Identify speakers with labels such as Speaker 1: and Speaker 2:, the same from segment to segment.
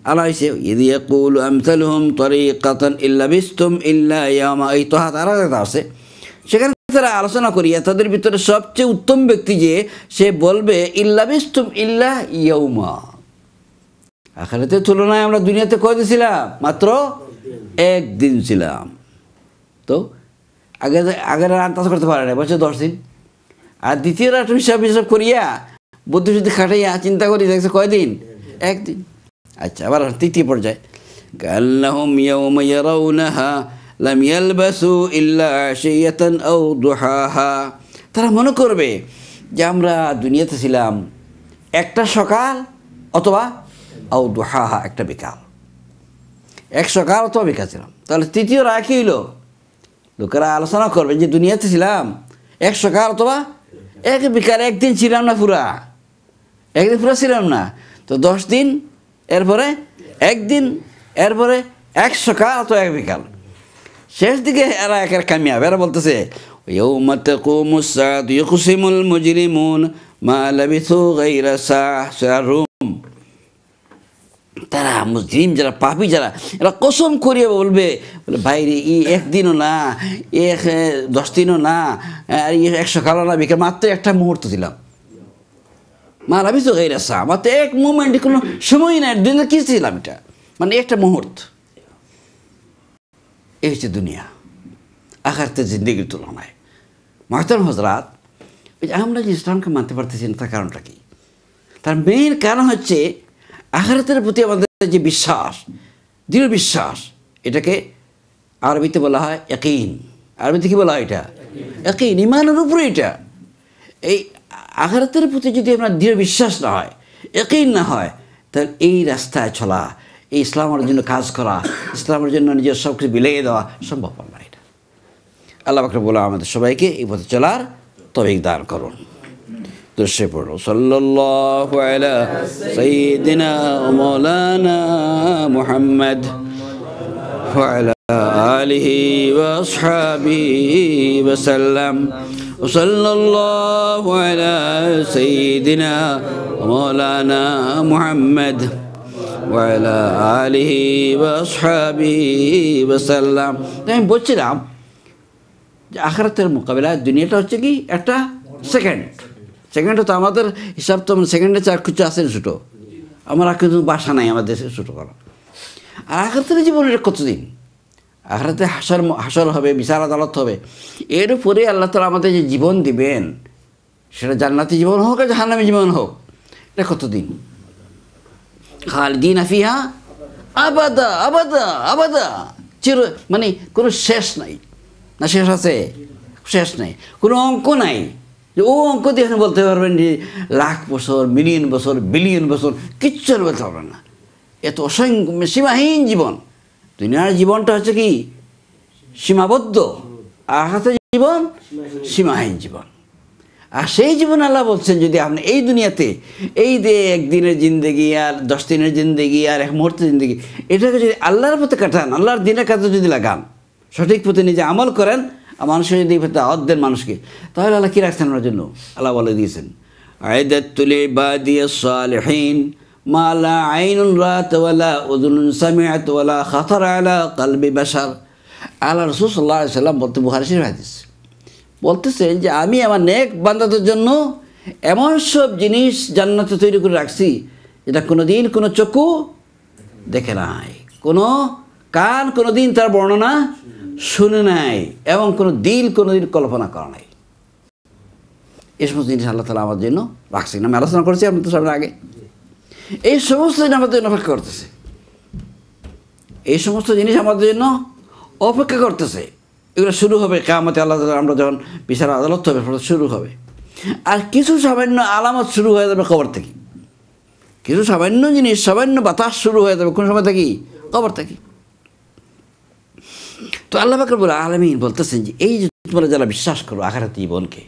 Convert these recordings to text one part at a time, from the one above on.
Speaker 1: আল্লাহ হয়েছে ইদি ইয়াকুলু আমসালুহুম তরিকাতান ইল্লা বিস্তুম ইল্লা ইয়ামা, এই তোহা তারা আছে, সেখানে তারা আলোচনা করিয়া তাদের ভিতরে সবচেয়ে উত্তম ব্যক্তি যে সে বলবে ইল্লা বিস্তুম ইল্লা ইয়াউমা, আখিরাতের তুলনায় আমরা দুনিয়াতে কয়দিন ছিলাম? মাত্র একদিন ছিলাম। তো আগের আন্দাজ করতে পারে না, বলছে 10 দিন। আর দ্বিতীয় রাত্র হিসাব করিয়া বুদ্ধি শুদ্ধি খাটাইয়া চিন্তা করি দেখছে কয়দিন? একদিন। আচ্ছা, আবার তৃতীয় পর্যায়ে কাল্লাহুম ইয়াউমা ইয়ারাউনাহা লাম ইয়ালবাসু ইল্লা আশিয়াতান আও দুহাহা, তারা মনে করবে যে আমরা দুনিয়াতে ছিলাম একটা সকাল অথবা আও দুহাহা, একটা বিকাল, এক সকাল অথবা বিকাল ছিলাম। তাহলে তৃতীয় রায় কী হইল? লোকেরা আলোচনা করবে যে দুনিয়াতে ছিলাম এক সকাল অথবা এক বিকাল, একদিন ছিলাম না, পুরা একদিন পুরা ছিলাম না। তো 10 দিন, এরপরে একদিন, এরপরে এক সকাল অথবা এক বিকাল। শেষ দিকে এরা একের কামিয়াব, এরা বলতেছে ইয়াউমা তাকুমুস সাআতু ইয়কসিমুল মুজরিমুন মা লাবিথু গায়রা সাআহ। তারা মুসলিম যারা, পাপী যারা, এরা কসম করিয়া বলবে বাইরে একদিনও না, 10 দিনও না, আর 1 সকালও না, বিকাল, মাত্র একটা মুহূর্ত ছিলাম। মার আমি তো গাইরা সা, মাত্র এক মুমেন্টে, কোনো সময় নাই, দুনিয়া কী ছিলাম, এটা মানে একটা মুহূর্ত। এই হচ্ছে দুনিয়া আখিরাতের জিন্দেগির তুলনায়। মুহতারাম হযরত, আমরা যে ইসলামকে মানতে পারতেছি না, তার কারণটা কি? তার মেইন কারণ হচ্ছে আখিরাতের প্রতি আমাদের যে বিশ্বাস, দৃঢ় বিশ্বাস, এটাকে আরবিতে বলা হয় ইয়াকিন। আরবিতে কী বলা হয়? এটা ইয়াকিন, ঈমানের উপরে। এটা এই আখিরাতের প্রতি যদি আপনার দৃঢ় বিশ্বাস না হয়, ইয়াকিন না হয়, তাহলে এই রাস্তায় চলা, এই ইসলামের জন্য কাজ করা, ইসলামের জন্য নিজের সব কিছু বিলিয়ে দেওয়া সম্ভব হবে না। এটা আল্লাহ পাক বলে আমাদের সবাইকে এই পথে চলার তৌফিক দান করুন। দর্শে পড়ো সাল্লাল্লাহু আলা সাইয়্যিদিনা মাওলানা মুহাম্মদ ওয়া আলা আলিহি ওয়া আসহাবিহি ওয়া সাল্লাম। সাল্লাল্লাহু আলা সাইয়্যিদিনা মাওলানা মুহাম্মদ ওয়া আলা আলিহি ওয়া আসহাবিহি ওয়া সাল্লাম। আমি বলছিলাম যে আখিরাতের মোকাবিলায় দুনিয়াটা হচ্ছে কি একটা সেকেন্ডে, তো আমাদের হিসাব তো সেকেন্ডে 4 কিছু আছে ছোটো, আমার কিন্তু বাসা নাই আমাদের দেশে ছোটো করা। আর আখিরাতের জীবন এটা কতদিন? আখিরাতে হাসর হবে, বিচার আদালত হবে, এর উপরে আল্লাহ তাআলা আমাদের যে জীবন দিবেন, সেটা জান্নাতি জীবন হোক আর জাহান্নামী জীবন হোক, এটা কতদিন? খালিদিনা ফিহা আবাদা আবাদা আবাদা, মানে কোনো শেষ নাই। না শেষ আছে? শেষ নাই। কোনো অঙ্ক নাই যে ও অঙ্ক দিয়ে এখানে বলতে পারবেন যে লাখ বছর, মিলিয়ন বছর, বিলিয়ন বছর, কিচ্ছু আর বলতে পারবেন না। এত অসংখ্য সীমাহীন জীবন। দুনিয়ার জীবনটা হচ্ছে কি সীমাবদ্ধ, আখিরাতের জীবন সীমাহীন জীবন। আর সেই জীবন আল্লাহ বলছেন যদি আপনি এই দুনিয়াতে এই যে একদিনের জিন্দেগি আর 10 দিনের জিন্দেগি আর 1 মুহূর্তের জিন্দেগি, এটাকে যদি আল্লাহর পথে কাটান, আল্লাহর দিনের কাজে যদি লাগান, সঠিক পথে নিজে আমল করেন, মানুষের যদি পথে দাওয়াত দেন মানুষকে, তাহলে আল্লাহ কী রাখছেন আমার জন্য? আল্লাহ বলে দিয়েছেন আ'ইদাতুল ইবাদিয়াস সালিহিন মা লা আইনুন রাআত ওয়ালা উযুনুন সামিআত ওয়ালা খাতারা আলা কলবি বাশার। আল্লাহ রাসূল সাল্লাল্লাহু আলাইহি ওয়াসাল্লাম বলতে, বুখারী শরীফ হাদিস, বলতেছেন যে আমি আমার নেক বান্দাদের জন্য এমন সব জিনিস জান্নাতে তৈরি করে রাখছি যেটা কোনোদিন কোনো চক্ষু দেখে নাই, কোনো কান কোনোদিন তার বর্ণনা শুনে নাই, এবং কোনো দিল কোনোদিন কল্পনা করা নাই। এই সমস্ত জিনিস আল্লাহ তাআলা আমার জন্য রাখছেন। আমি আলোচনা করেছি আপনাদের সামনে আগে। এই সমস্ত জিনিস আমাদের জন্য অপেক্ষা করতেছে, এই সমস্ত জিনিস আমাদের জন্য অপেক্ষা করতেছে। এগুলো শুরু হবে কিয়ামতে, আল্লাহ তাআলা আমরা যখন বিচার আদালত হবে শুরু হবে। আর কিছু সামান্য আলামত শুরু হয়ে যাবে কবর থেকে, কিছু সামান্য জিনিস, সামান্য বাতাস শুরু হয়ে যাবে কোন সময় থেকে? কবর থেকে। তো আল্লাহ পাক রব্বুল আলামিন বলতেছেন যে এই যে তোমরা যারা বিশ্বাস করো আখিরাতের জীবনকে,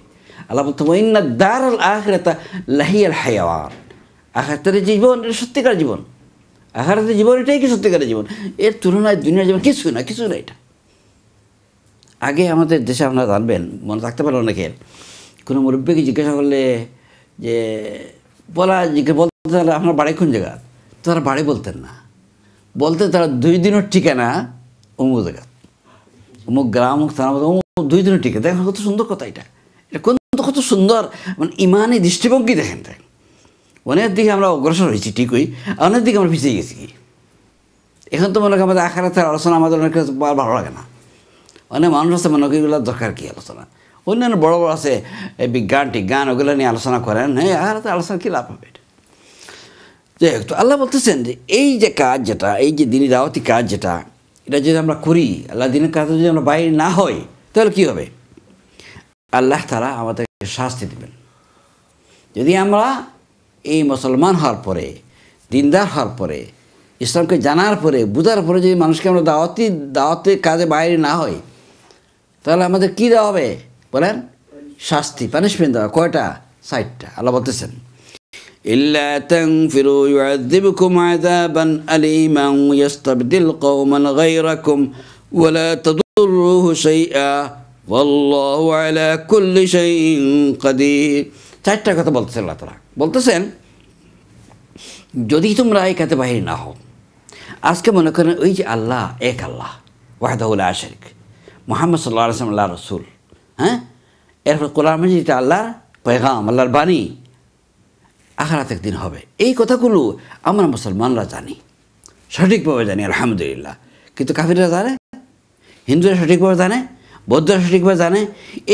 Speaker 1: আল্লাহ বলতে ইন্না দারাল আখিরাতা লাহিয়াল হায়াওয়ান, আখিরাতের জীবন এটা সত্যিকার জীবন, আখিরাতের জীবন এটাই কি সত্যিকারের জীবন, এর তুলনায় দুনিয়ার জীবন কিছু না, কিছু না। এটা আগে আমাদের দেশে আপনারা জানবেন, মনে থাকতে পারে অনেকের, কোনো মুরব্বীকে জিজ্ঞাসা করলে যে বলতে আপনার বাড়ি কোন জায়গা, তারা বাড়ি বলতেন না, বলতে তারা 2 দিনের ঠিকানা অমুক জায়গা, অমুক গ্রাম, অমুক থানা, অমুক 2 দিনের ঠিকানা। দেখেন কত সুন্দর কথা, এটা কত সুন্দর মানে ইমানি দৃষ্টিভঙ্গি। দেখেন অনেক দিকে আমরা অগ্রসর হয়েছি ঠিকই, অনেক দিকে আমরা পিছিয়ে গেছি। এখন তো মনে করি আমাদের আখিরাতের আলোচনা আমাদের অনেক ভালো লাগে না। অনেক মানুষ আছে মনে করি এগুলোর দরকার কী আলোচনা, অন্যান্য বড় বড় আছে বিজ্ঞান টিজ্ঞান ওগুলো নিয়ে আলোচনা করেন, হ্যাঁ আখিরাতের আলোচনা কী লাভ হবে? যাই হোক, তো আল্লাহ বলতেছেন যে এই যে কাজ যেটা, এই যে দিনী দাওয়াতি কাজ যেটা, এটা যদি আমরা করি, আল্লাহ দিনের কাজে যদি আমরা বাইরে না হই, তাহলে কী হবে? আল্লাহ তাআলা আমাদেরকে শাস্তি দেবেন। যদি আমরা এই মুসলমান হওয়ার পরে, দিনদার হওয়ার পরে, ইসলামকে জানার পরে, বুঝার পরে যদি মানুষকে আমরা দাওয়াতি কাজে বাইরে না হই, তাহলে আমাদের কী দেওয়া হবে বলেন? শাস্তি, পানিশমেন্ট দেওয়া। কয়টা? 60টা। আল্লাহ বলতেছেন ইল্লা তাগফিরু ইউআযিবকুম আযাবান আলীমান ইয়াস্তাবদিল কওমান গায়রাকুম ওয়া লা তাদুররুহু শাইআ ওয়াল্লাহু আলা কুল্লি শাইইন কাদির। 4টা কথা বলতেছেন আল্লাহ তাআলা। বলতেছেন যদি তোমরা এই কাজে বাহির না হও, আজকে মনে করেন ওই যে আল্লাহ এক আল্লাহ ওয়াহদাহু লা শারীক, মুহাম্মদ সাল্লাল্লাহু আলাইহি ওয়াসাল্লাম আল্লাহর রাসূল, হ্যাঁ, এরপর কোরআন মাজিদ এটা আল্লাহর পয়গাম, আল্লাহর বাণী, আখিরাত একদিন হবে। এই কথাগুলো আমরা মুসলমানরা জানি, সঠিকভাবে জানি আলহামদুলিল্লাহ। কিন্তু কাফিররা জানে, হিন্দুরা সঠিকভাবে জানে, বৌদ্ধরা সঠিকভাবে জানে।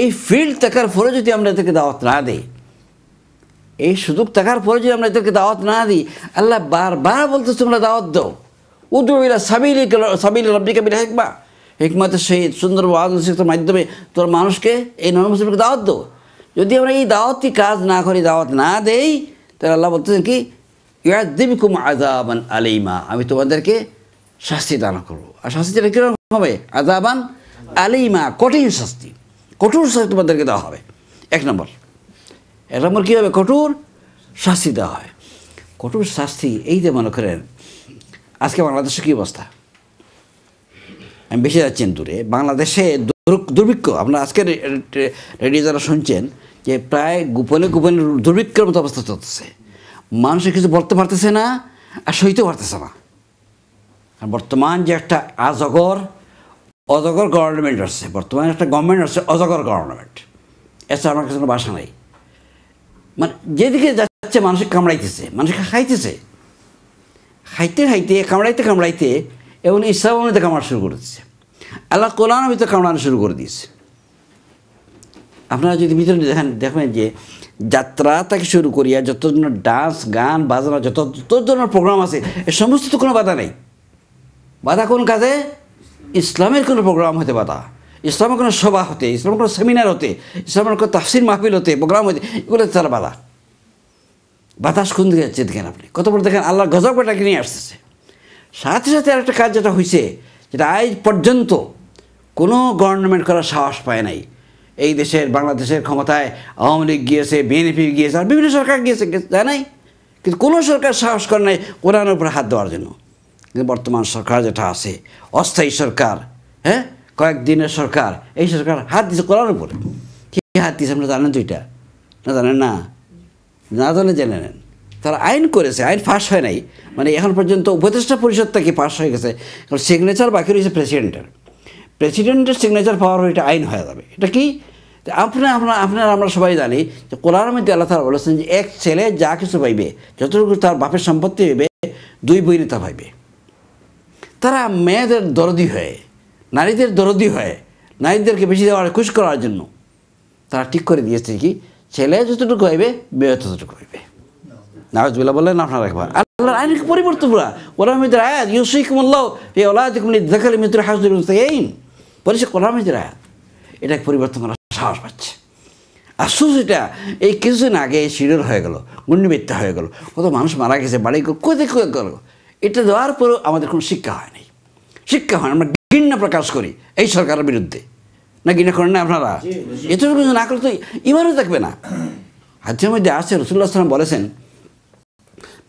Speaker 1: এই ফিল্ড থাকার পরে যদি আমরা এদেরকে দাওয়াত না দিই, এই সুযোগ থাকার পরে যদি আমরা এদেরকে দাওয়াত না দিই, আল্লাহ বারবার বলতে তোমরা দাওয়াত দাও, উদউ ইলা সাবিলি রাব্বিকা বিল হিকমা, হিকমতের সহিত সুন্দর ওয়াজ নসিহতের মাধ্যমে তোর মানুষকে, এই নন মুসলিমকে দাওয়াত দাও। যদি আমরা এই দাওয়াতি কাজ না করি, দাওয়াত না দেই, তাহলে আল্লাহ বলতেছেন কি ইউআযিবকুম আযাবান আলীমা, আমি তোমাদেরকে শাস্তি দান করবো। আর শাস্তিটা কীরকম হবে? আযাবান আলীমা, কঠিন শাস্তি, কঠোর শাস্তি তোমাদেরকে দেওয়া হবে। 1 নম্বর কী হবে? কঠোর শাস্তি দেওয়া হয়। কঠোর শাস্তি, এই যে মনে করেন আজকে বাংলাদেশে কী অবস্থা, আমি বেশি যাচ্ছেন দূরে, বাংলাদেশে দুর্ভিক্ষ, আপনারা আজকে রেডিও যারা শুনছেন যে প্রায় গোপনে গোপনে দুর্ভিক্ষের মতো অবস্থা চলতেছে। মানুষের কিছু বলতে পারতেছে না আর সইতেও পারতেছে না। আর বর্তমান যে একটা অজগর গভর্নমেন্ট আসছে, বর্তমানে একটা গভর্নমেন্ট আসছে অজগর গভর্নমেন্ট, এছাড়া আমার কাছে কোনো বাসা নাই। মানে যেদিকে যাচ্ছে মানুষকে কামড়াইতেছে, মানুষকে খাইতেছে, খাইতে কামড়াইতে এবং ইসলাম অনুযায়ী কামড়ানো শুরু করে দিচ্ছে। আল্লাহ কোরআনের ভিতরে কামড়ানো শুরু করে দিয়েছে। আপনারা যদি ভিতরে দেখবেন যে যাত্রা থেকে শুরু করিয়া যত ধরনের ডান্স, গান, বাজনা, যত ধরনের প্রোগ্রাম আছে, এর সমস্ত তো কোনো বাধা নেই। বাধা কোন কাজে? ইসলামের কোনো প্রোগ্রাম হতে বাধা, ইসলামের কোনো সভা হতে, ইসলামের কোনো সেমিনার হতে, ইসলামের কোনো তাফসির মাহফিল হতে, প্রোগ্রাম হতে, এগুলোতে তারা বাধা। বাতাস কোন দিকে যাচ্ছে দেখেন আপনি, কত বড় দেখেন আল্লাহর গজব এটাকে নিয়ে আসতেছে। সাথে সাথে আরেকটা কাজ যেটা হয়েছে, যেটা আজ পর্যন্ত কোনো গভর্নমেন্ট করার সাহস পায় নাই। এই দেশের, বাংলাদেশের ক্ষমতায় আওয়ামী লীগ গিয়েছে, বিএনপি গিয়েছে, আর বিভিন্ন সরকার গিয়েছে, জানে নাই, কিন্তু কোনো সরকার সাহস করে নাই কোরআনের উপরে হাত দেওয়ার জন্য। কিন্তু বর্তমান সরকার যেটা আছে, অস্থায়ী সরকার, হ্যাঁ, কয়েকদিনের সরকার, এই সরকার হাত দিয়েছে কোরআনের উপরে। কী হাত দিয়েছে আপনারা জানেন তো? এটা না জানেন না, না জানে জেনে নেন। তারা আইন করেছে, আইন পাস হয় নাই, মানে এখন পর্যন্ত উপদেষ্টা পরিষদ থেকে পাস হয়ে গেছে, কারণ সিগনেচার বাকি রয়েছে প্রেসিডেন্টের সিগনেচার পাওয়ার এটা আইন হয়ে যাবে। এটা কি আমরা সবাই জানি যে কোরআনের মধ্যে আল্লাহ তাআলা বলেছেন যে এক ছেলে যা কিছু পাইবে, যতটুকু তার বাপের সম্পত্তি হইবে, 2 বইনে তা পাইবে। তারা মেয়েদের দরদি হয়ে, নারীদের দরদি হয়ে, নারীদেরকে বেশি দেওয়ার খুশ করার জন্য তারা ঠিক করে দিয়েছে কি ছেলে যতটুকু পাইবে, মেয়ে ততটুকু পাইবে। নাউজুবিল্লাহ বললেন আপনারা একবার। আল্লাহর আইনের পরিবর্তন পুরা কোরআনের মধ্যে আয়াত, ইউসিকুমুল্লাহু ফি আওলাদিকুম লিয-যাকারি মিসলু হায্জিল উনসায়াইন, বলেছে কোরআনের মধ্যে আয়াত। এটাকে পরিবর্তন করার সাহস পাচ্ছে। আফসোস এটা এই কিছুদিন আগে শিডিউল হয়ে গেল, গুন্ডিমিথ্যা হয়ে গেল, কত মানুষ মারা গেছে, বাড়ি কোথায় গেল। এটা দেওয়ার পরেও আমাদের কোনো শিক্ষা হয় নাই, শিক্ষা হয় না। আমরা ঘৃণা প্রকাশ করি এই সরকারের বিরুদ্ধে, না ঘৃণা করেন না আপনারা? এতটুকু না করলে তো ইমানও থাকবে না। হাদিসের মধ্যে আছে, রাসূলুল্লাহ সাল্লাল্লাহু আলাইহি ওয়াসাল্লাম বলেছেন,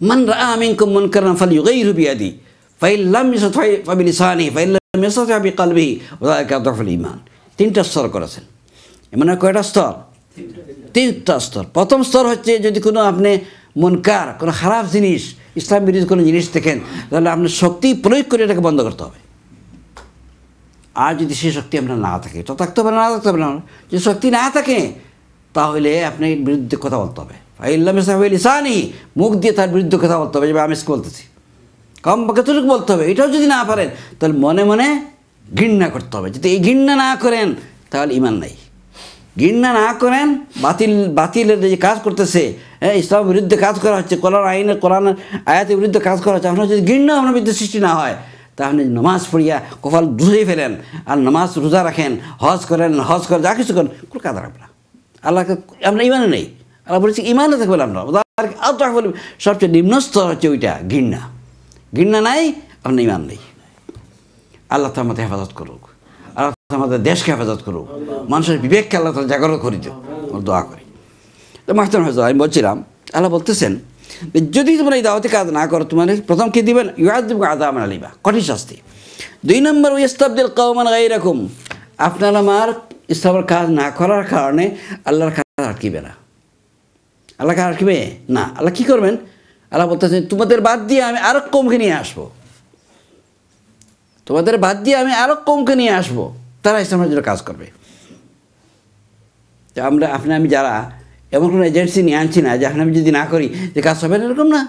Speaker 1: মান রাআ মিনকুম মুনকারান ফালইয়ুগাইয়িরহু বিয়াদিহি ফাইন লাম ইয়াসতাতি ফাবিলিসানিহি ফাইন লাম ইয়াসতাতি বিকলবিহি ওয়া যালিকা আযআফুল ঈমান। 3টা স্তর করেছেন। মানে কয়টা স্তর? 3টা স্তর। প্রথম স্তর হচ্ছে যদি কোনো আপনি মুনকার, কোনো খারাপ জিনিস ইসলাম বিরোধী কোনো জিনিস দেখেন, তাহলে আপনার শক্তি প্রয়োগ করে এটাকে বন্ধ করতে হবে। আর যদি সেই শক্তি আপনার না থাকে, তো থাকতে হবে না, থাকতে হবে না, যদি শক্তি না থাকে তাহলে আপনার বিরুদ্ধে কথা বলতে হবে। ইল্লাম ইসানি, মুখ দিয়ে তার বিরুদ্ধে কথা বলতে হবে, যেভাবে আমি বলতেছি, কম কতটুকু বলতে হবে। এটাও যদি না পারেন তাহলে মনে মনে ঘৃণা করতে হবে। যদি এই ঘৃণা না করেন তাহলে ইমান নাই। ঘৃণা না করেন, বাতিলের যে কাজ করতেছে, হ্যাঁ, ইসলামের বিরুদ্ধে কাজ করা হচ্ছে, কোরআন আয়াতের বিরুদ্ধে কাজ করা হচ্ছে, আপনার যদি ঘৃণা আপনার বিরুদ্ধে সৃষ্টি না হয়, তাহলে নামাজ পড়িয়া কপাল ধুয়ে ফেলেন আর নামাজ রোজা রাখেন, হজ করেন, যা কিছু করেন, কোনো কাজ আপনার আল্লাহকে আপনার ইমানে নেই। আল্লাহ বলেছে ইমানে থাকবেন আপনার। সবচেয়ে নিম্ন স্তর হচ্ছে ওইটা ঘৃণা নাই, আপনার ইমান নেই। আল্লাহ তো আমাদের হেফাজত করুক, আল্লাহ আমাদের দেশকে হেফাজত করুক, মানুষের বিবেককে আল্লাহ তালা জাগরণ করে দিও, দোয়া করি। তো মাহতারাম হাজরাত, আমি বলছিলাম আল্লাহ বলতেছেন যদি তোমরা এই দাওয়াতি কাজ না করো, তোমার প্রথম কি দিবেন? ইউআযযিবুকুম আযাবান আলীমা, কঠিন শাস্তি। 2 নম্বর ওয়াস্তাবদিল কওমান গায়রাকুম, আপনার আমার ইসলামের কাজ না করার কারণে আল্লাহর কাজ আটকিবে না। আল্লাহ কাজ আটকিবে না। আল্লাহ কী করবেন? আল্লাহ বলতেছেন তোমাদের বাদ দিয়ে আমি আরো কমকে নিয়ে আসবো, তোমাদের বাদ দিয়ে আমি আরো কমকে নিয়ে আসবো, তারা ইসলামের জন্য কাজ করবে। তো আমি যারা এমন কোনো এজেন্সি নিয়ে আনছি না যে আমি যদি না করি যে কাজ হবে না, এরকম না।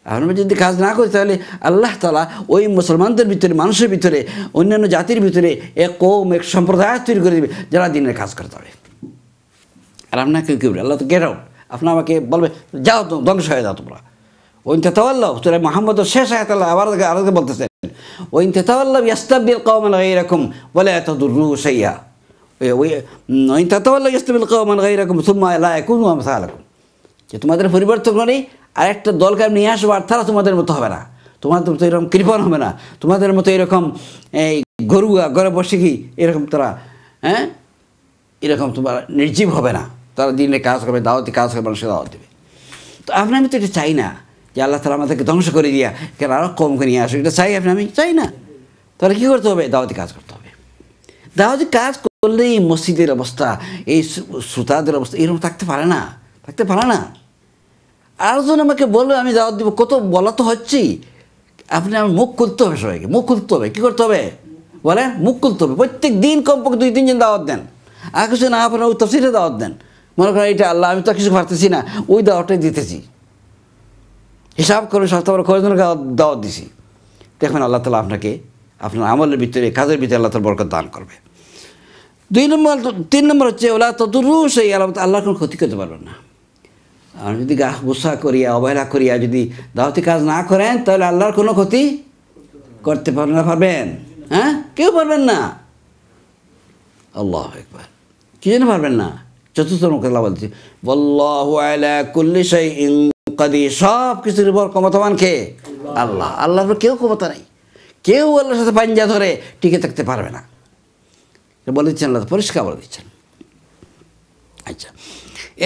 Speaker 1: আমি যদি কাজ না করি তাহলে আল্লাহ তাআলা ওই মুসলমানদের ভিতরে, মানুষের ভিতরে, অন্যান্য জাতির ভিতরে এক কৌম, এক সম্প্রদায় তৈরি করে দেবে যারা দিনের কাজ করতে হবে। আর আপনাকে কেউ আল্লাহ তো গেট আউট, আপনার আমাকে বলবে যাও, তো ধ্বংস হয়ে যাও তোমরা। ওই তেতাওয়াল্লাহ, তোরা মোহাম্মদ শেষ আয়াত আল্লাহ আবার বলতেছেন, ওই তেতাওয়াল্লাহ ইয়াস্তাবদিল কওমান গায়রাকুম ওয়ালা তাদুররুহু শাইআ, ওই তেতাওয়াল্লাহ ইয়াস্তাবদিল কওমান গায়রাকুম সুম্মা লা ইয়াকুনু আমসালাকুম, যে তোমাদের পরিবর্তন করে আরেকটা দলকে আমি নিয়ে আসবো, আর তারা তোমাদের মতো হবে না, তোমাদের মতো এরকম কৃপণ হবে না, তোমাদের মতো এরকম এই ঘরে বসে কি এরকম তারা, হ্যাঁ, এরকম তোমার নির্জীব হবে না, তারা দিনে কাজ করবে, দাওয়াতি কাজ করবে, মানুষকে দাওয়াত দেবে। তো আমি তো এটা চাই না যে আল্লাহ তাআলা আমাদেরকে ধ্বংস করে দিয়া কেন আরও কম করে নিয়ে আসো, এটা চাই আমি চাই না। তাহলে কী করতে হবে? দাওয়াতি কাজ করতে হবে। দাওয়াতি কাজ করলে এই মসজিদের অবস্থা, এই শ্রোতাদের অবস্থা এরকম থাকতে পারে না। আরেকজন আমাকে বলবে আমি দাওয়াত দিব, কত বলা তো হচ্ছেই, আমার মুখ খুলতে হবে, সবাইকে মুখ খুলতে হবে। কী করতে হবে বলে? মুখ খুলতে হবে। প্রত্যেক দিন কমপক্ষে 2-3 জন দাওয়াত দেন, আর কিছু না আপনার ওই তাফসীরে দাওয়াত দেন। মনে করেন এটা আল্লাহ আমি তো কিছু পারতেছি না, ওই দাওয়াতটাই দিতেছি, হিসাব করে সপ্তাহ কয়েকজনকে দাওয়াত দিছি, দেখবেন আল্লাহ তাআলা আপনাকে আপনার আমলের ভিতরে, কাজের ভিতরে আল্লাহ তাআলা বরকত দান করবে। 3 নম্বর হচ্ছে ওলা তাদুররুহু শাইআ, আল্লাহর কোনো ক্ষতি করতে পারবেন না। আর যদি গুসা করিয়া, অবহেলা করিয়া যদি দাওয়াতি কাজ না করেন তাহলে আল্লাহর কোনো ক্ষতি করতে পারবেন? হ্যাঁ, কেউ পারবেন না। আল্লাহু আকবার। কি জন্য পারবেন না? 4র্থ নম্বর আল্লাহ বলছে ওয়াল্লাহু আলা কুল্লি শাইইন কাদির, সব কিছুর উপর ক্ষমতাবান কে? আল্লাহ। আল্লাহর কেউ ক্ষমতা নেই, কেউ আল্লাহর সাথে পাঞ্জা ধরে টিকে থাকতে পারবে না, বলে দিচ্ছেন আল্লাহ, পরিষ্কার বলে দিচ্ছেন। আচ্ছা,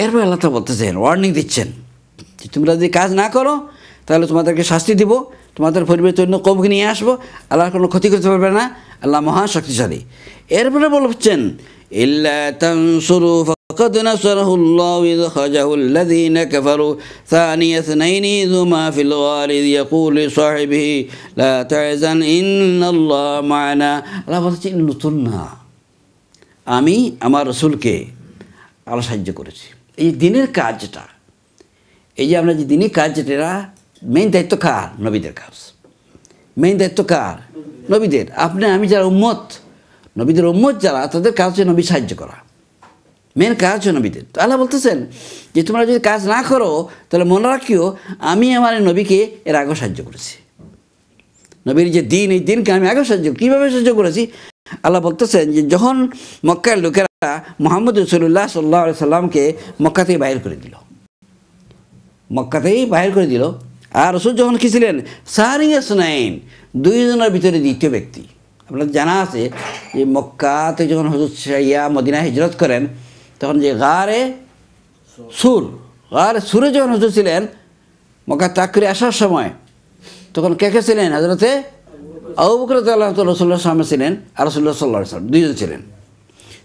Speaker 1: এরপরে আল্লাহ তাআলা বলতেছেন, ওয়ার্নিং দিচ্ছেন যে তোমরা যদি কাজ না করো তাহলে তোমাদেরকে শাস্তি দিব, তোমাদের পরিবেশ অন্য কমকে নিয়ে আসবো, আল্লাহর কোনো ক্ষতি করতে পারবে না, আল্লাহ মহা শক্তিশালী। এরপরে বলছেন ইল্লা তানসুরু ফাকাদ নাসারাহুল্লাহু ইয খাজাহু আল্লাযীনা কাফারু সানিয়া ইসনাইনি যুমা ফিল গারি ইয়াকুলু লিসাহিবিহি লা তাহজান ইন্নাল্লাহা মা'ানা। আল্লাহ বলছেন নতুন না, আমি আমার রাসূলকে আল্লাহ সাহায্য করেছি। এই দিনের কাজ যেটা, এই যে আমরা যে দিনের কাজ যেটা, মেইন দায়িত্ব কার? নবীদের কাজ। মেইন দায়িত্ব কার? নবীদের। আমি যারা উম্মত, নবীদের উম্মত যারা, তাদের কাজ হচ্ছে নবী সাহায্য করা, মেন কাজ হচ্ছে নবীদের। তো আল্লাহ বলতেছেন যে তোমরা যদি কাজ না করো তাহলে মনে রাখিও আমি আমার নবীকে এর আগেও সাহায্য করেছি। নবীর যে দিন, এই দিনকে আমি আগেও কীভাবে সাহায্য করেছি? আল্লাহ বলতেছেন যে যখন মক্কার লোকেরা মুহাম্মদ রাসূলুল্লাহ সাল্লাল্লাহু আলাইহি সাল্লামকে মক্কা থেকে বাহির করে দিল, আর রাসূল যখন কি ছিলেন? সারিয়া সুনাইন, 2 জনের ভিতরে দ্বিতীয় ব্যক্তি। আপনাদের জানা আছে যে মক্কাতে যখন হযরত মদিনায় হিজরত করেন তখন যে গারে সুরে যখন হুজুর ছিলেন, মক্কা ত্যাগ করে আসার সময়, তখন কে ছিলেন? হযরতে আবু বকর রাদিয়াল্লাহু আনহু রাসূলুল্লাহর সামনে ছিলেন, আর রাসূলুল্লাহ সাল্লাল্লাহু আলাইহি ওয়াসাল্লাম 2 জন ছিলেন।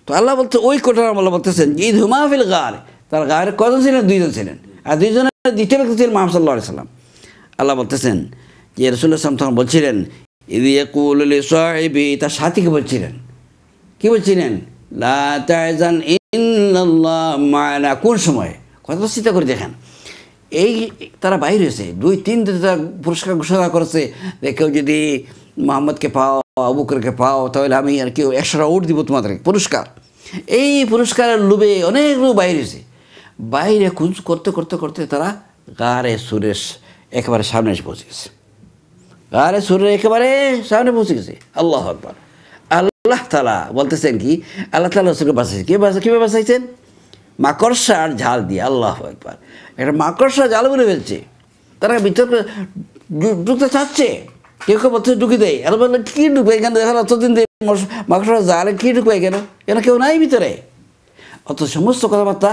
Speaker 1: তো আল্লাহ বলতে ওই কোটার আল্লাহ বলতেছেন ঈদ হুমা ফিল গার, তার গারে কজন ছিলেন? 2 জন ছিলেন, আর 2 জনের দ্বিতীয় ব্যক্তি ছিলেন মুহাম্মদ সাল্লাল্লাহু আলাইহি ওয়াসাল্লাম। আল্লাহ বলতেছেন যে রাসূলুল্লাহ সাল্লাল্লাহু আলাইহি ওয়াসাল্লাম তখন বলছিলেন ইয ইয়াকুলু লিসাহিবি, তার সাথীকে বলছিলেন, কি বলছিলেন? লা তাহজান ইন্নাল্লাহ মা'ানা। কোন সময়? কথা চিন্তা করে দেখেন, এই তারা বাইরে হয়েছে 2-3 দিন তারা পুরস্কার ঘোষণা করেছে যে কেউ যদি মুহাম্মদকে পাও, আবু বকরকে পাও, তাহলে আমি আর কেউ 100টা উট দিব তোমাদেরকে পুরস্কার। এই পুরস্কারের লোভে অনেক লোক বাইরে হয়েছে। বাইরে খুঁজ করতে করতে করতে তারা গারে সুরের একেবারে সামনে এসে পৌঁছে গেছে। গারে সুরের একেবারে সামনে পৌঁছে গেছে। আল্লাহু আকবার। আল্লাহ তাআলা বলতেছেন কি, আল্লাহ তাআলা রাসূলকে বাঁচাইছে। কীভাবে বাঁচাইছেন? মাকড়সার ঝাল দিয়ে। আল্লাহু আকবার। একটা মাকড়সা জাল বলে ফেলছে, তারা ভিতরে ঢুকতে চাচ্ছে, কেউ কেউ বলতে ঢুকে দেয়। আর বললে কী ঢুকবে এখানে, দেখা অতদিন মাকড়সার জালে কী ঢুকবে এখানে, কেন কেউ নাই ভিতরে। অত সমস্ত কথাবার্তা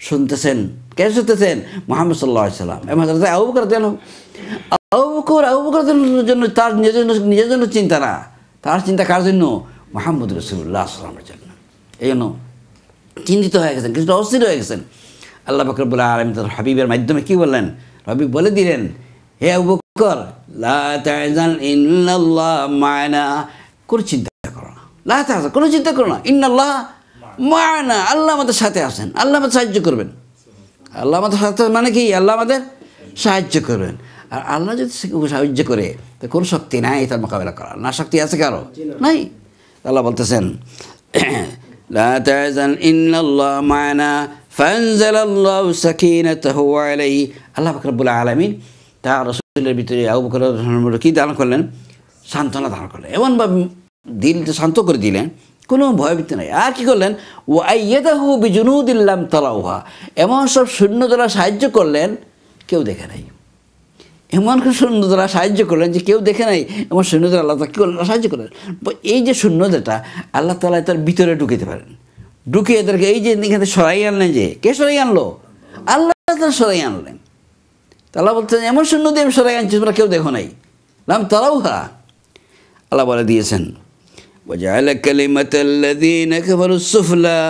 Speaker 1: শুনতেছেন, কে শুনতেছেন? মুহাম্মদ সাল্লাল্লাহু আলাইহি ওয়াসাল্লাম। এবং আবু বকর রাদিয়াল্লাহু আবু বকরের জন্য, তার নিজের জন্য চিন্তা না, তার চিন্তা কার জন্য? মুহাম্মদ রাসূলুল্লাহ সাল্লাল্লাহু আলাইহি ওয়াসাল্লাম। এই জন্য চিন্তিত হয়ে গেছেন, কিছুটা অস্থির হয়ে গেছেন। আল্লাহ পাক রব্বুল আলামিন তার হাবিবের মাধ্যমে কি বললেন? হাবিব বলে দিলেন, হে আবু বকর, লা তাহজান ইন্নাল্লাহ মা'ানা। কোনো চিন্তা করো না, লা তাহজান, কোনো চিন্তা করো না, ইন্নাল্লাহ মা'ানা, আল্লাহ আমাদের সাথে আছেন, আল্লাহ আমাদের সাহায্য করবেন। আল্লাহ আমাদের সাথে মানে কি? আল্লাহ আমাদের সাহায্য করবেন। আর আল্লাহ যদি সাহায্য করে, তো কোনো শক্তি নাই তার মোকাবেলা করার। না শক্তি আছে কারো? নাই। আল্লাহ বলতেছেন লা তাহজান ইন্নাল্লাহ মা'ানা ফানজালাল্লাহু সাকিনাতাহু আলাইহি। আল্লাহ পাক রব্বুল আলামিন তার রাসূলের ভিতরে আবু বকরের কি দান করলেন? সান্ত্বনা দান করলেন, এমনভাবে দিলটা শান্ত করে দিলেন, কোনো ভয়ভীতি নাই। আর কি করলেন? ওয়া আইয়াদাহু বিজুনুদিন লাম তারাউহা, এমন সব সৈন্য দ্বারা সাহায্য করলেন কেউ দেখে নাই। এমন সৈন্য দ্বারা সাহায্য করলেন যে কেউ দেখে নাই, এমন সৈন্য দ্বারা আল্লাহ কী করলেন? সাহায্য করলেন। এই যে সৈন্যদেরটা আল্লাহ তাআলা তার ভিতরে ঢুকিতে পারেন, ঢুকিয়ে এদেরকে এই যে এখানে সরাই আনলেন। যে কে সরাই আনলো? আল্লাহ তাআলা সরাই আনলেন। আল্লাহ বলতেন এমন সৈন্য দিয়ে আমি সরাই আনছি, তোমরা কেউ দেখো নাই, লাম তারাউহা। আল্লাহ বলে দিয়েছেন وجعل كلمة الذين كفروا السفلى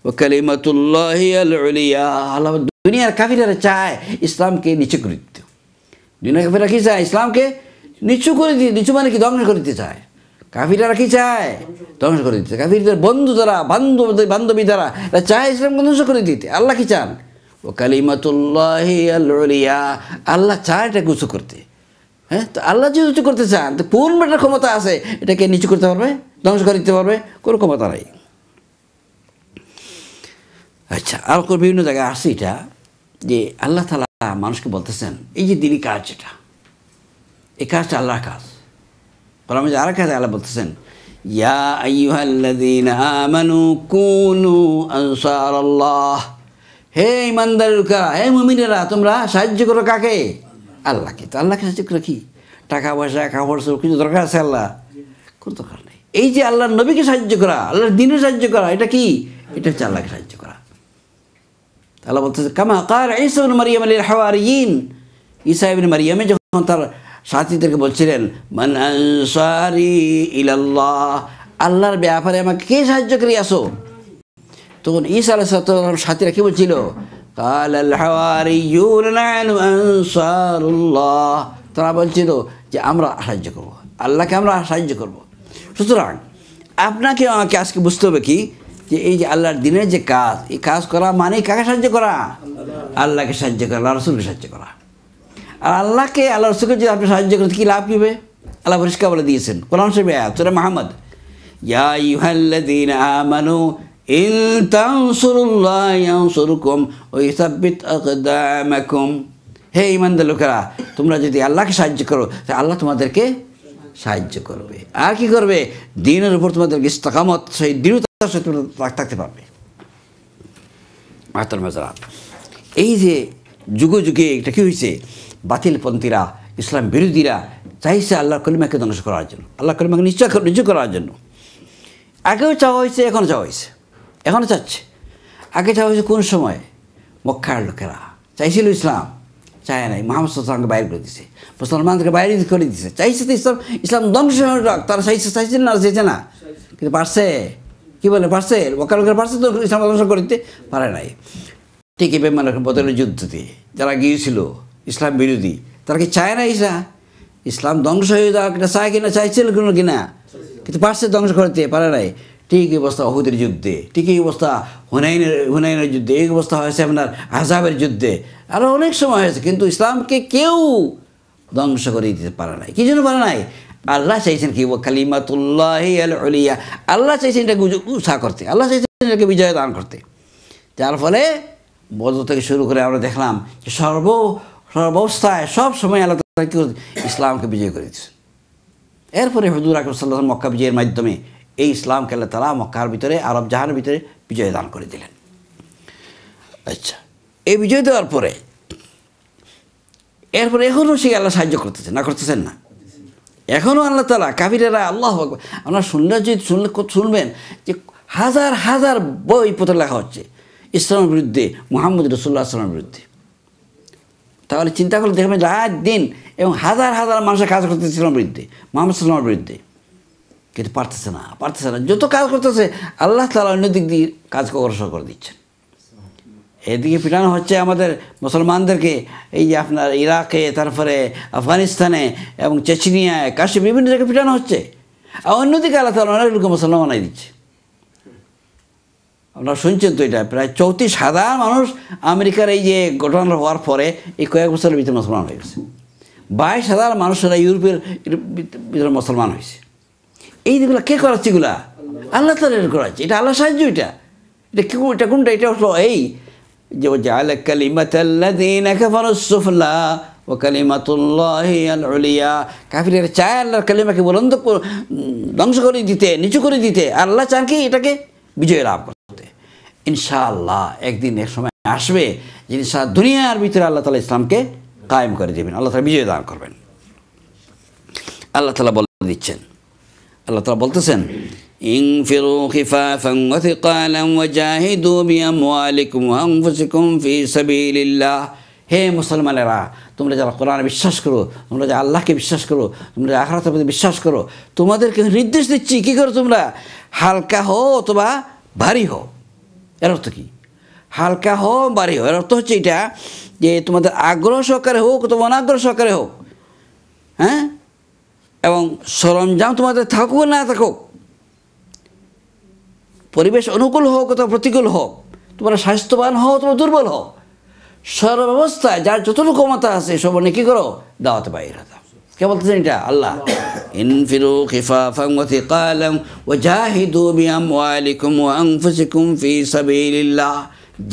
Speaker 1: وكلمة الله العليا। আল্লাহ দুনিয়ার কাফিররা চায় ইসলামকে নিচু করে দিতে। দুনিয়ার কাফিররা কি চায়? ইসলামকে নিচু করে দিতে। নিচু মানে কি? ধ্বংস করে দিতে চায়। কাফিররা কি চায়? ধ্বংস করে দিতে। কাফিরদের বন্ধু দ্বারা, বান্ধবী দ্বারা চায় ইসলামকে ধ্বংস করে দিতে। আল্লাহ কি চান? ও কালিমাতুল্লাহি আল উলিয়া, আল্লাহ চায় এটাকে উঁচু করতে। হ্যাঁ, তো আল্লাহ যদি উঁচু করতে চান, তো পূর্ণ একটা ক্ষমতা আছে, এটাকে নিচু করতে পারবে, ধ্বংস করে দিতে পারবে? কোনো ক্ষমতা নাই। আচ্ছা, আর বিভিন্ন জায়গায় আসছে এটা যে আল্লাহ তাআলা মানুষকে বলতেছেন এই যে দিনই কাজ, যেটা এই কাজটা আল্লাহর কাজ। আমি যে আর কাজে আল্লাহ বলতেছেন ইয়া আইয়ুহাল্লাযীনা আমানু কুনু আনসারাল্লাহ, হে ঈমানদাররা, হে মুমিনেরা, তোমরা সাহায্য করো কাকে? আল্লাহকে। তো আল্লাহকে সাহায্য করে কি? টাকা পয়সা, কাপড় চোপড় কিছু দরকার আছে? আল্লাহ কোনো দরকার নেই। এই যে আল্লাহর নবীকে সাহায্য করা, আল্লাহর দ্বীনে সাহায্য করা, এটা কি? এটা হচ্ছে আল্লাহকে সাহায্য করা। আল্লাহ বলতেছে কামা ক্বালা ঈসা ইবনে মারইয়াম লিল হাওয়ারিয়িন, ঈসা ইবনে মারইয়াম যখন তার সাথীদেরকে বলছিলেন মান আনসারি ইলাল্লাহ, আল্লাহর ব্যাপারে আমাকে কে সাহায্য করে আসো, তখন ঈসা আলাইহিস সালাম সাথীরা কি বলছিল? কালাল হাওয়ারিয়ুনা নাহনু আনসারুল্লাহ, তারা বলছিল যে আমরা সাহায্য করব, আল্লাহকে আমরা সাহায্য করব। সুতরাং আপনাকে আমাকে আজকে বুঝতে হবে কি, যে এই যে আল্লাহর দিনের যে কাজ, এই কাজ করা মানে কাকে সাহায্য করা? আল্লাহকে সাহায্য করা, আল্লাহ রাসূলকে সাহায্য করা। আর আল্লাহকে, আল্লাহ রাসূলকে যদি আপনি সাহায্য করেন, কী লাভ কীবে? আল্লাহ পরিষ্কার বলে দিয়েছেন কোরআন শরীফে আয়াত সূরা মুহাম্মদ, ইয়া আইয়ুহাল্লাযীনা আমানু ইন তানসুরুল্লাহ ইয়ানসুরকুম ওয়া ইউসাব্বিত আকদামাকুম, হে ঈমানদার লোকেরা, তোমরা যদি আল্লাহকে সাহায্য করো, তাহলে আল্লাহ তোমাদেরকে সাহায্য করবে। আর কি করবে? দ্বীনের উপর তোমাদেরকে ইস্তেকামত, সেই দৃঢ়তার সাথে থাকতে পারবে। মাহতারাম হাজরাত, এই যে যুগে যুগে এটা কী হয়েছে? বাতিলপন্থীরা, ইসলাম বিরোধীরা চাইছে আল্লাহর কলিমাকে ধ্বংস করার জন্য, আল্লাহর কলিমাকে নিচু করার জন্য। আগেও চাওয়া হয়েছে, এখনও চাওয়া হয়েছে, এখনও চাচ্ছে। আগে চাওয়া হয়েছে কোন সময়? মক্কার লোকেরা চাইছিল ইসলাম, চায় নাই, মুহাম্মদ সাল্লাল্লাহু আলাইহি ওয়াসাল্লামকে বাইরে করে দিছে, মুসলমানদেরকে বাইরে করে দিছে। চাইছে তো ইসলাম ধ্বংস হোক, তারা চাইছে না, চেয়েছে না, কিন্তু পারছে? কী বলে পারছে? মক্কার লোকেরা পারছে তো ইসলাম ধ্বংস করে দিতে পারে নাই। ঠিক এভাবে মানে বদরের যুদ্ধতে যারা গিয়েছিল ইসলাম বিরোধী, তারা কি চায় না ইসলাম ধ্বংস হয়ে যাক, এটা চায় কিনা, চাইছিল কিনা, কিন্তু পারছে ধ্বংস করতে পারে নাই। ঠিক এই অবস্থা অহুদের যুদ্ধে, ঠিক এই অবস্থা হুনাইনের যুদ্ধে, এই অবস্থা হয়েছে আপনার আহজাবের যুদ্ধে, আরও অনেক সময় হয়েছে, কিন্তু ইসলামকে কেউ ধ্বংস করে দিতে পারে নাই। কি জন্য পারে নাই? আল্লাহ চাইছেন কি, কালিমাতুল্লাহি আল উলিয়া, আল্লাহ চাইছেন এটাকে উৎসাহ করতে, আল্লাহ চাইছেন এটাকে বিজয় দান করতে। যার ফলে বদর থেকে শুরু করে আমরা দেখলাম যে সর্বাবস্থায় সব সময় আল্লাহ তাআলা কি ইসলামকে বিজয় করে দিয়েছেন। এরপরে হুজুর আকরাম সাল্লাল্লাহু আলাইহি ওয়াসাল্লাম মক্কা বিজয়ের মাধ্যমে এই ইসলামকে আল্লাহ তাআলা মক্কার ভিতরে, আরব জাহানের ভিতরে বিজয় দান করে দিলেন। আচ্ছা, এই বিজয় দেওয়ার পরে এরপরে এখনও সে আল্লাহ সাহায্য করতেছেন না, করতেছেন না? এখনও আল্লাহ তাআলা কাফিরেরা, আল্লাহু আকবার, আমরা শুনবেন যে হাজার হাজার বই পত্র লেখা হচ্ছে ইসলামের বিরুদ্ধে, মুহাম্মদ রাসূলুল্লাহ সাল্লাল্লাহু আলাইহি ওয়াসাল্লামের বিরুদ্ধে। তাহলে চিন্তা করলে দেখবেন রাত দিন এবং হাজার হাজার মানুষের কাজ করতেছে ইসলামের বিরুদ্ধে, মুহাম্মদ সাল্লাল্লাহু আলাইহি ওয়াসাল্লামের বিরুদ্ধে, কিন্তু পারতেছে না। যত কাজ করতেছে আল্লাহ তাআলা অন্য দিক দিয়ে কাজকে অগ্রসর করে দিচ্ছেন। এদিকে পিটানো হচ্ছে আমাদের মুসলমানদেরকে, এই যে আপনার ইরাকে, তারপরে আফগানিস্তানে এবং চেচনিয়ায়, কাশ্মীর, বিভিন্ন জায়গায় পিটানো হচ্ছে, আর অন্যদিকে আল্লাহ তাআলা অনেক লোক মুসলমান বানাই দিচ্ছে। আপনারা শুনছেন তো, এটা প্রায় 34,000 মানুষ আমেরিকার এই যে ঘটনা হওয়ার পরে এই কয়েক বছরের ভিতরে মুসলমান হয়ে গেছে। 22,000 মানুষেরা ইউরোপের ভিতরে মুসলমান হয়েছে। এই যেগুলো কে করাচ্ছে? এগুলা আল্লাহ তাআলা করাচ্ছে। এটা আল্লাহ সাহায্য। এটা কোনটা? এটা হলো এই যে জাআলা কালিমাতাল্লাযীনা কাফারুস সুফলা ওয়া কালিমাতুল্লাহি আল উলিয়া। কাফিররা চায় আল্লাহর কালিমাকে বুলন্দ, ধ্বংস করে দিতে, নিচু করে দিতে। আল্লাহ চান কি এটাকে বিজয় লাভ করতে। ইনশাআল্লাহ একদিন এক সময় আসবে যে সারা দুনিয়ার ভিতরে আল্লাহ তাআলা ইসলামকে কায়েম করে দেবেন, আল্লাহ তাআলা বিজয় দান করবেন। আল্লাহ তাআলা বলে দিচ্ছেন, আল্লাহ তাআলা বলতেছেন, ইনফিরু খিফাফান ওয়া থিকালান ওয়া জাহিদু বিআমওয়ালিকুম ওয়া আনফুসিকুম ফি সাবিলিল্লাহ। হে মুসলমানেরা, তোমরা যারা কোরআনে বিশ্বাস করো, তোমরা যে আল্লাহকে বিশ্বাস করো, তোমরা আখিরাতের প্রতি বিশ্বাস করো, তোমাদেরকে নির্দেশ দিচ্ছি কী করো, তোমরা হালকা হও অথবা ভারী হও। এর অর্থ কী? হালকা হও, ভারী হও। এর অর্থ হচ্ছে এটা যে তোমাদের আগ্রহ সহকারে হোক অথবা অনাগ্রহ সহকারে হোক, হ্যাঁ, এবং সরঞ্জাম তোমাদের থাকুক না থাকুক, পরিবেশ অনুকূল হোক অথবা প্রতিকূল হোক, তোমরা স্বাস্থ্যবান হও অথবা দুর্বল হও, সর্বাবস্থায় যার যতটুকু ক্ষমতা আছে সব কী করো, দাওয়াতে বাইরে দাও। কে বলতেছেন এটা? আল্লাহ। ইনফিরু খিফাফান ওয়া থিকালান ওয়া জাহিদু বিআমওয়ালিকুম ওয়া আনফুসিকুম ফি সাবিলিল্লাহ।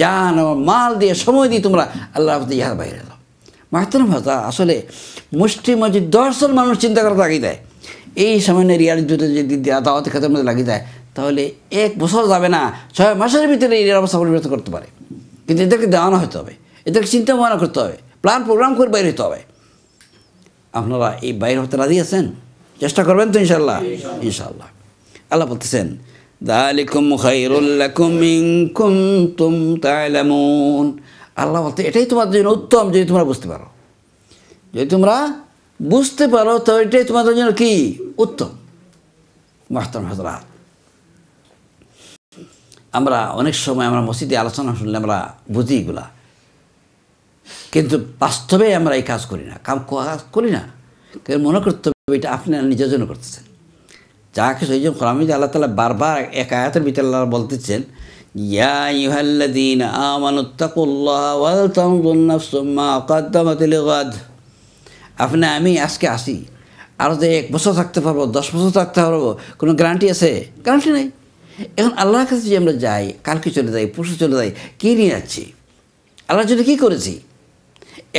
Speaker 1: জান ও মাল দিয়ে, সময় দিয়ে তোমরা আল্লাহর প্রতি জিহাদ বাইরে দাও। মাহতারাম ভাতা, আসলে মুষ্টি মসজিদ 10 মানুষ চিন্তা করা লাগিয়ে দেয়, এই সামান্য রিয়ালিটিতে যদি দাওয়াতের খাতের মধ্যে লাগিয়ে দেয়, তাহলে 1 বছর যাবে না, 6 মাসের ভিতরে এই অবস্থা পরিবর্তন করতে পারে। কিন্তু এদেরকে দেওয়ানো হতে হবে, এদেরকে চিন্তা ভাবনা করতে হবে, প্ল্যান প্রোগ্রাম করে বাইরে হতে হবে। আপনারা এই বাইরে হতে রাজি আছেন? চেষ্টা করবেন তো ইনশাআল্লাহ? ইনশাআল্লাহ। আল্লাহ বলতেছেন, যালিকুম খায়রুল লাকুম ইন কুনতুম তা'লামুন। আল্লাহ বলতে এটাই তোমাদের জন্য উত্তম যদি তোমরা বুঝতে পারো। যদি তোমরা বুঝতে পারো তো এটাই তোমাদের জন্য কি উত্তম। মুহতারাম হযরত, আমরা অনেক সময় আমরা মসজিদে আলোচনা শুনলে আমরা বুঝি এগুলা, কিন্তু বাস্তবে আমরা এই কাজ করি না, কাজ করি না। মনে করতে হবে এটা আপনি নিজের জন্য করতেছেন। যা কিছু এই জন্য আমি আল্লাহ তাআলা বারবার এক আয়াতের ভিতরে আল্লাহ বলতেছেন, ইয়া আইয়ুহাল্লাযীনা আমানুত্তাকুল্লাহা ওয়াল তানজুর নাফসুম মা কদ্দামাত লিগাদ। আপনি আমি আজকে আসি, আরও যে 1 বছর থাকতে পারবো, 10 বছর থাকতে পারবো, কোনো গ্যারান্টি আছে? গ্যারান্টি নেই। এখন আল্লাহর কাছে যদি আমরা যাই, কালকে চলে যাই, পরশু চলে যাই, কী নিয়ে যাচ্ছি? আল্লাহর জন্য কী করেছি?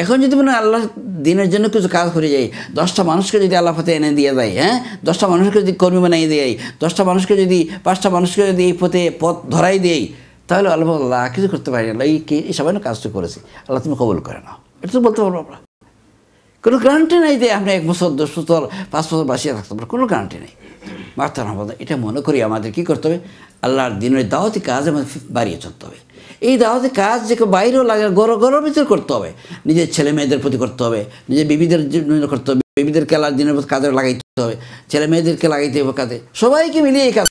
Speaker 1: এখন যদি মানে আল্লাহ দিনের জন্য কিছু কাজ করে যাই, 10টা মানুষকে যদি আল্লাহ পথে এনে দিয়ে দেয়, হ্যাঁ, 10টা মানুষকে যদি কর্মী বানিয়ে দেয়, 10টা মানুষকে যদি 5টা মানুষকে যদি এই পথ ধরাই দেই, তাহলে আল্লাহ কিছু করতে পারি না। এই সামান্য কাজটা করেছি, আল্লাহ তুমি কবুল করে নাও, এটা তো বলতে পারবো আমরা। কোনো গ্যারান্টি নেই যে আপনি 1 বছর, 10 বছর, 5 বছর বাঁচিয়ে থাকতে পারবেন, কোনো গ্যারান্টি নেই। মারতাম এটা মনে করি আমাদের কী করতে হবে, আল্লাহর দিনের দাওয়াতি কাজ আমাদের বাড়িয়ে চলতে হবে। এই দাওয়াতি কাজ যে বাইরেও লাগে, ঘরের ভিতরে করতে হবে, নিজের ছেলে মেয়েদের প্রতি করতে হবে, নিজের বিবিদের জন্য করতে হবে, বিবিদেরকে আল্লাহর দিনের কাজে লাগাইতে হবে, ছেলে মেয়েদেরকে লাগাইতে হবে কাজে, সবাইকে মিলিয়ে এই কাজ